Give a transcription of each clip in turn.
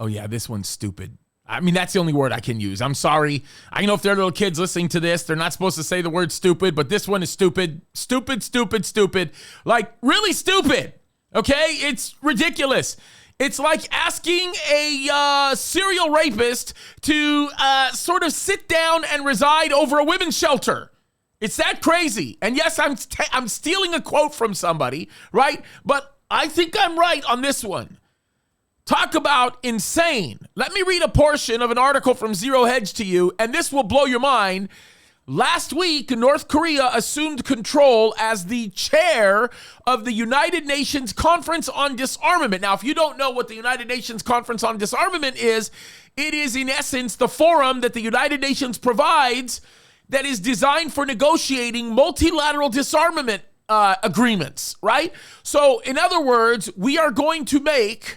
Oh, yeah, this one's stupid. I mean, that's the only word I can use. I'm sorry. I know if they're little kids listening to this, they're not supposed to say the word stupid, but this one is stupid. Stupid, stupid, stupid. Like, really stupid. Okay? It's ridiculous. It's like asking a serial rapist to sort of sit down and reside over a women's shelter. It's that crazy. And yes, I'm stealing a quote from somebody, right? But I think I'm right on this one. Talk about insane. Let me read a portion of an article from Zero Hedge to you, and this will blow your mind. Last week, North Korea assumed control as the chair of the United Nations Conference on Disarmament. Now, if you don't know what the United Nations Conference on Disarmament is, it is in essence the forum that the United Nations provides that is designed for negotiating multilateral disarmament agreements, right? So, in other words, we are going to make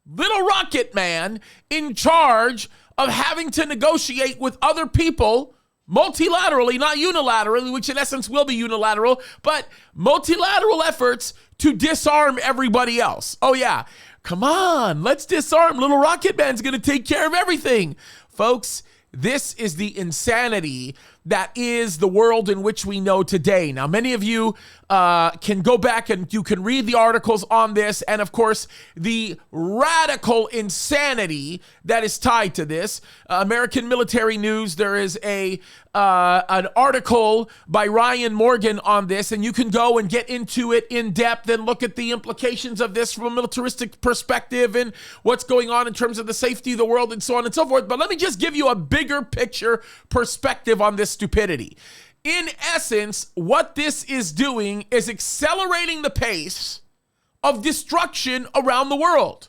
Little Rocket Man in charge of having to negotiate with other people multilaterally, not unilaterally, which in essence will be unilateral, but multilateral efforts to disarm everybody else. Oh yeah, come on, let's disarm. Little Rocket Man's going to take care of everything. Folks, this is the insanity that is the world in which we know today. Now, many of you can go back and you can read the articles on this, and of course, the radical insanity that is tied to this. American Military News, there is an article by Ryan Morgan on this, and you can go and get into it in depth and look at the implications of this from a militaristic perspective and what's going on in terms of the safety of the world and so on and so forth. But let me just give you a bigger picture perspective on this stupidity. In essence, what this is doing is accelerating the pace of destruction around the world.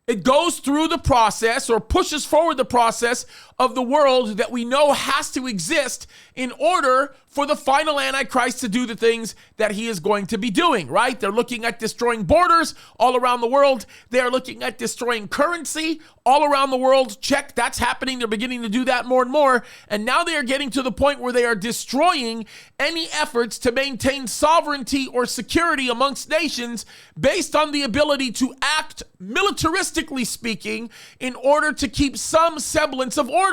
It goes through the process or pushes forward the process of the world that we know has to exist in order for the final Antichrist to do the things that he is going to be doing, right? They're looking at destroying borders all around the world. They're looking at destroying currency all around the world. Check, that's happening. They're beginning to do that more and more. And now they are getting to the point where they are destroying any efforts to maintain sovereignty or security amongst nations based on the ability to act militaristically speaking in order to keep some semblance of order.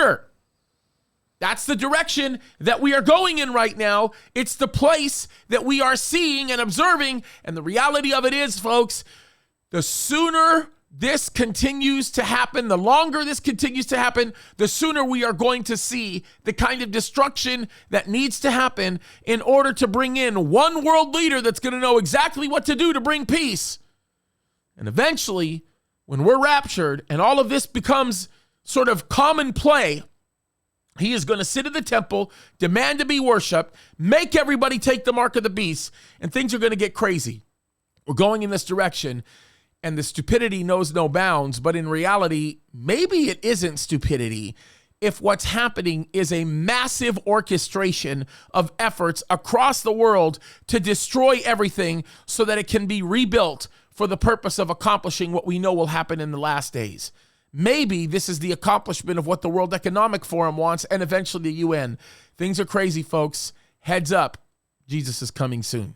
That's the direction that we are going in right now. It's the place that we are seeing and observing. And the reality of it is, folks, the sooner this continues to happen, the longer this continues to happen, the sooner we are going to see the kind of destruction that needs to happen in order to bring in one world leader that's going to know exactly what to do to bring peace. And eventually, when we're raptured and all of this becomes sort of common play, he is going to sit at the temple, demand to be worshiped, make everybody take the mark of the beast, and things are going to get crazy. We're going in this direction, and the stupidity knows no bounds, but in reality, maybe it isn't stupidity if what's happening is a massive orchestration of efforts across the world to destroy everything so that it can be rebuilt for the purpose of accomplishing what we know will happen in the last days. Maybe this is the accomplishment of what the World Economic Forum wants and eventually the UN. Things are crazy, folks. Heads up. Jesus is coming soon.